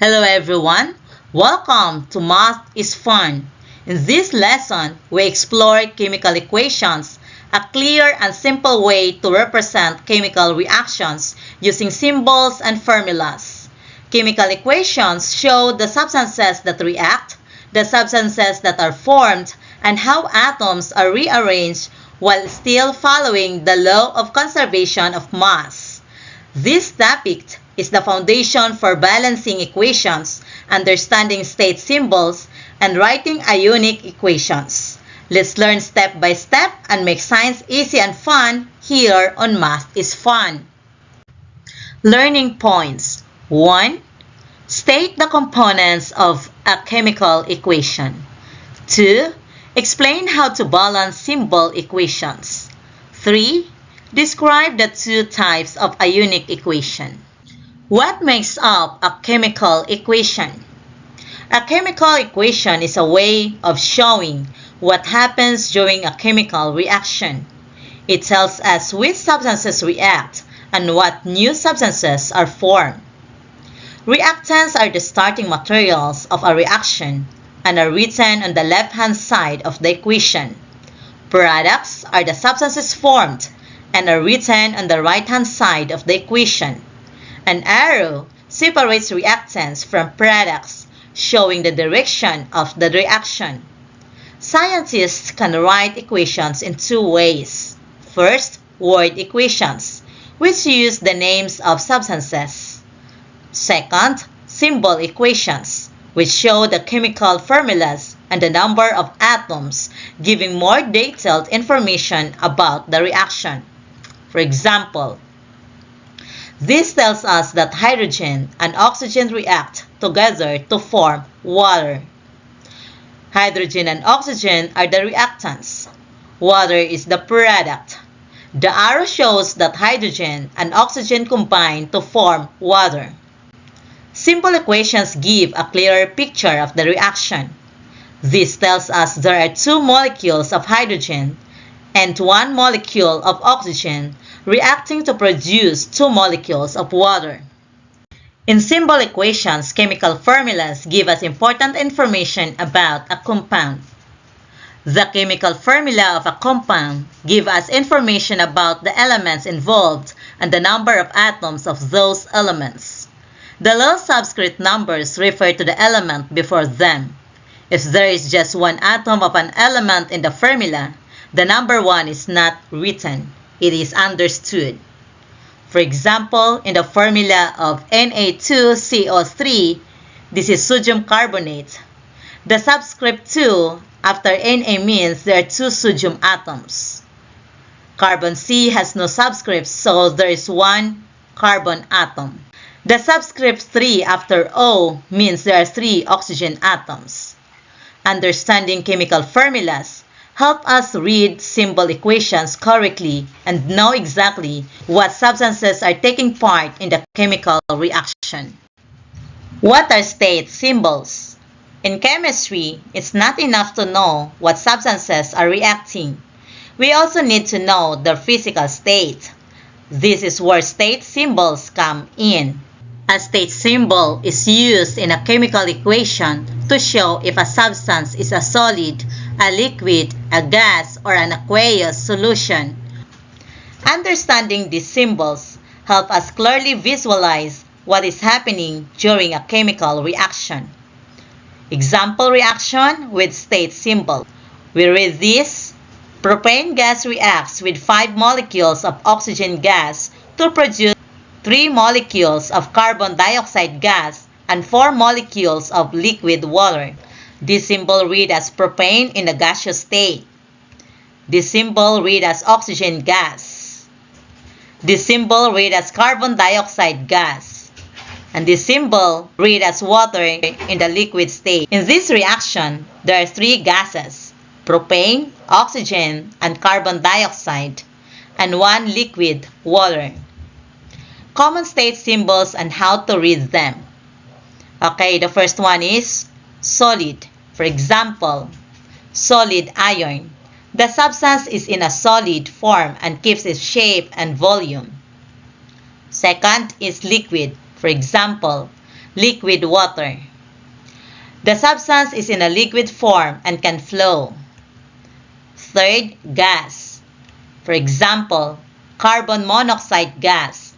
Hello everyone, welcome to Math is Fun. In this lesson, we explore chemical equations, a clear and simple way to represent chemical reactions using symbols and formulas. Chemical equations show the substances that react, the substances that are formed, and how atoms are rearranged while still following the law of conservation of mass. This topic is the foundation for balancing equations, understanding state symbols, and writing ionic equations. Let's learn step by step and make science easy and fun here on Math is Fun. Learning points. 1. State the components of a chemical equation. 2. Explain how to balance symbol equations. 3. Describe the two types of ionic equation. What makes up a chemical equation? A chemical equation is a way of showing what happens during a chemical reaction. It tells us which substances react and what new substances are formed. Reactants are the starting materials of a reaction and are written on the left-hand side of the equation. Products are the substances formed and are written on the right-hand side of the equation. An arrow separates reactants from products, showing the direction of the reaction. Scientists can write equations in two ways. First, word equations, which use the names of substances. Second, symbol equations, which show the chemical formulas and the number of atoms, giving more detailed information about the reaction. For example, this tells us that hydrogen and oxygen react together to form water. Hydrogen and oxygen are the reactants. Water is the product. The arrow shows that hydrogen and oxygen combine to form water. Simple equations give a clearer picture of the reaction. This tells us there are two molecules of hydrogen and one molecule of oxygen reacting to produce two molecules of water. In symbol equations, chemical formulas give us important information about a compound. The chemical formula of a compound gives us information about the elements involved and the number of atoms of those elements. The low subscript numbers refer to the element before them. If there is just one atom of an element in the formula, the number 1 is not written. It is understood. For example, in the formula of Na2CO3, this is sodium carbonate. The subscript 2 after Na means there are two sodium atoms. Carbon C has no subscript, so there is one carbon atom. The subscript 3 after O means there are three oxygen atoms. Understanding chemical formulas help us read symbol equations correctly and know exactly what substances are taking part in the chemical reaction. What are state symbols? In chemistry, it's not enough to know what substances are reacting. We also need to know their physical state. This is where state symbols come in. A state symbol is used in a chemical equation to show if a substance is a solid, a liquid, a gas, or an aqueous solution. Understanding these symbols help us clearly visualize what is happening during a chemical reaction. Example reaction with state symbol. We read this. Propane gas reacts with 5 molecules of oxygen gas to produce 3 molecules of carbon dioxide gas and 4 molecules of liquid water. This symbol reads as propane in the gaseous state. This symbol reads as oxygen gas. This symbol reads as carbon dioxide gas. And this symbol reads as water in the liquid state. In this reaction, there are 3 gases, propane, oxygen, and carbon dioxide, and 1 liquid, water. Common state symbols and how to read them. Okay, the first one is solid. For example, solid iron. The substance is in a solid form and keeps its shape and volume. Second is liquid. For example, liquid water. The substance is in a liquid form and can flow. Third, gas. For example, carbon monoxide gas.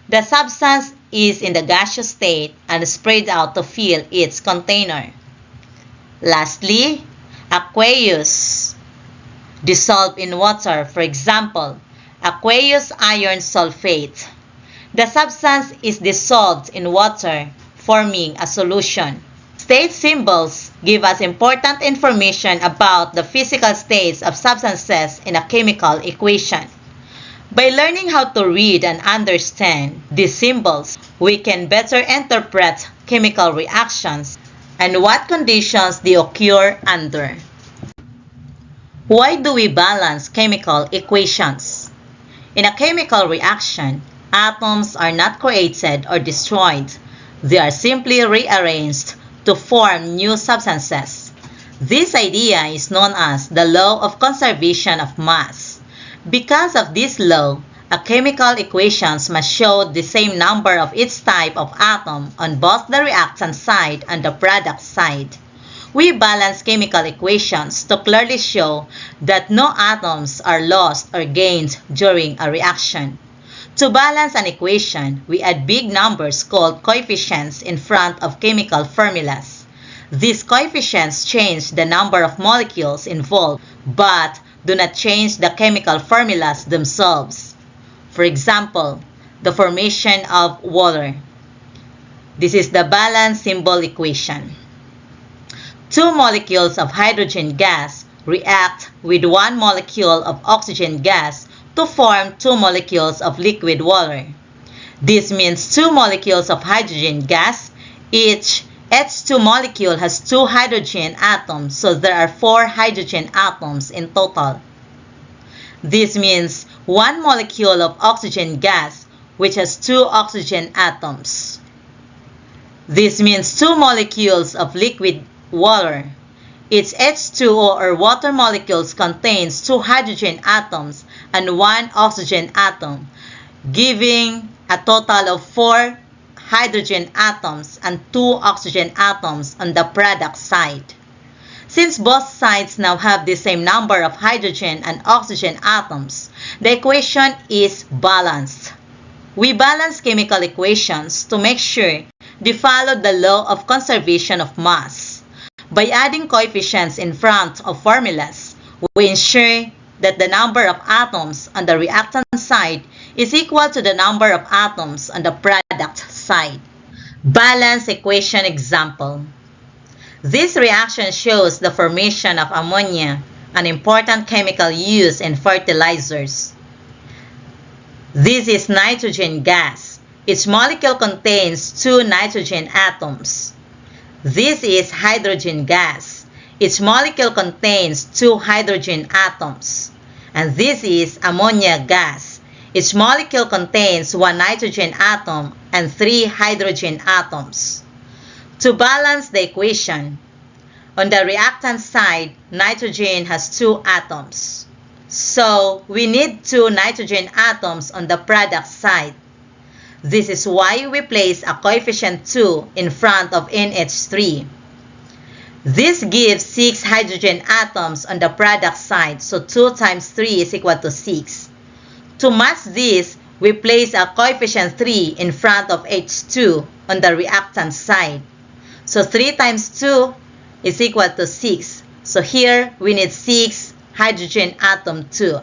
The substance is in the gaseous state and spread out to fill its container. Lastly, aqueous. Dissolved in water, for example, aqueous iron sulfate. The substance is dissolved in water, forming a solution. State symbols give us important information about the physical states of substances in a chemical equation. By learning how to read and understand these symbols, we can better interpret chemical reactions and what conditions they occur under. Why do we balance chemical equations? In a chemical reaction, atoms are not created or destroyed. They are simply rearranged to form new substances. This idea is known as the law of conservation of mass. Because of this law, a chemical equations must show the same number of each type of atom on both the reactant side and the product side. We balance chemical equations to clearly show that no atoms are lost or gained during a reaction. To balance an equation, we add big numbers called coefficients in front of chemical formulas. These coefficients change the number of molecules involved, but do not change the chemical formulas themselves. For example, the formation of water. This is the balance symbol equation. Two molecules of hydrogen gas react with one molecule of oxygen gas to form two molecules of liquid water. This means two molecules of hydrogen gas. Each H2 molecule has two hydrogen atoms, so there are four hydrogen atoms in total. This means one molecule of oxygen gas, which has two oxygen atoms. This means two molecules of liquid water. Its H2O or water molecules contains two hydrogen atoms and one oxygen atom, giving a total of four hydrogen atoms and two oxygen atoms on the product side. Since both sides now have the same number of hydrogen and oxygen atoms, the equation is balanced. We balance chemical equations to make sure they follow the law of conservation of mass. By adding coefficients in front of formulas, we ensure that the number of atoms on the reactant side is equal to the number of atoms on the product side. Balance equation example. This reaction shows the formation of ammonia, an important chemical used in fertilizers. This is nitrogen gas. Its molecule contains two nitrogen atoms. This is hydrogen gas. Its molecule contains two hydrogen atoms. And this is ammonia gas. Its molecule contains one nitrogen atom and three hydrogen atoms. To balance the equation, on the reactant side, nitrogen has two atoms. So, we need two nitrogen atoms on the product side. This is why we place a coefficient 2 in front of NH3. This gives 6 hydrogen atoms on the product side, so 2 times 3 is equal to 6. To match this, we place a coefficient 3 in front of H2 on the reactant side. So 3 times 2 is equal to 6. So here, we need 6 hydrogen atom 2.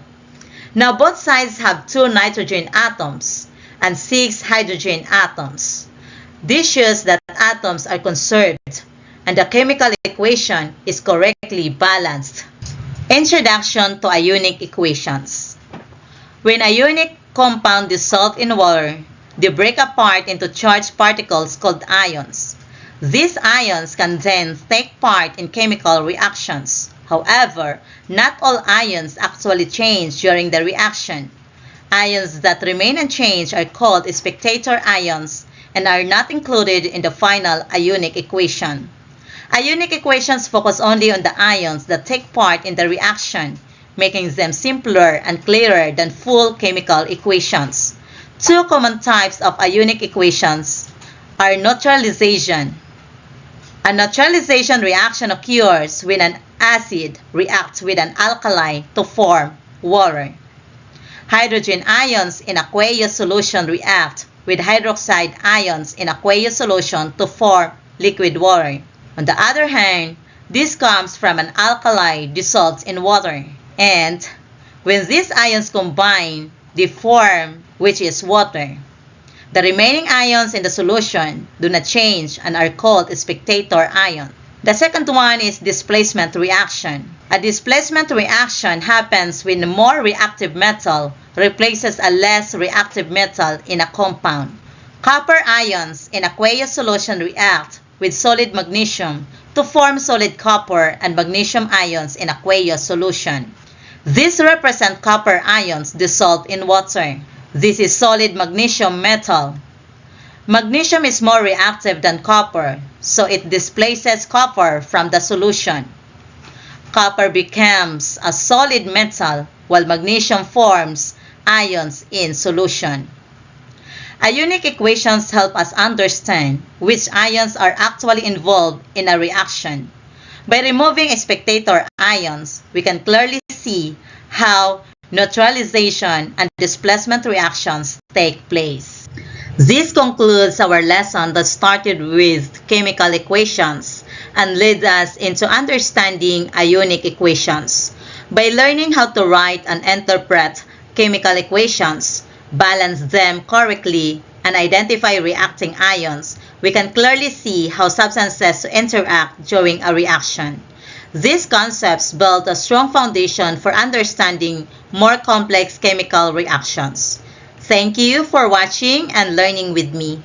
Now both sides have 2 nitrogen atoms and 6 hydrogen atoms. This shows that atoms are conserved and the chemical equation is correctly balanced. Introduction to ionic equations. When a ionic compound dissolves in water, they break apart into charged particles called ions. These ions can then take part in chemical reactions. However, not all ions actually change during the reaction. Ions that remain unchanged are called spectator ions and are not included in the final ionic equation. Ionic equations focus only on the ions that take part in the reaction, making them simpler and clearer than full chemical equations. Two common types of ionic equations are neutralization. A neutralization reaction occurs when an acid reacts with an alkali to form water. Hydrogen ions in aqueous solution react with hydroxide ions in aqueous solution to form liquid water. On the other hand, this comes from an alkali dissolved in water. And when these ions combine, they form, which is water. The remaining ions in the solution do not change and are called spectator ions. The second one is displacement reaction. A displacement reaction happens when a more reactive metal replaces a less reactive metal in a compound. Copper ions in aqueous solution react with solid magnesium to form solid copper and magnesium ions in aqueous solution. These represent copper ions dissolved in water. This is solid magnesium metal. Magnesium is more reactive than copper, so it displaces copper from the solution. Copper becomes a solid metal while magnesium forms ions in solution. Ionic equations help us understand which ions are actually involved in a reaction. By removing spectator ions, we can clearly see how neutralization and displacement reactions take place. This concludes our lesson that started with chemical equations and led us into understanding ionic equations. By learning how to write and interpret chemical equations, balance them correctly, and identify reacting ions, we can clearly see how substances interact during a reaction. These concepts build a strong foundation for understanding more complex chemical reactions. Thank you for watching and learning with me.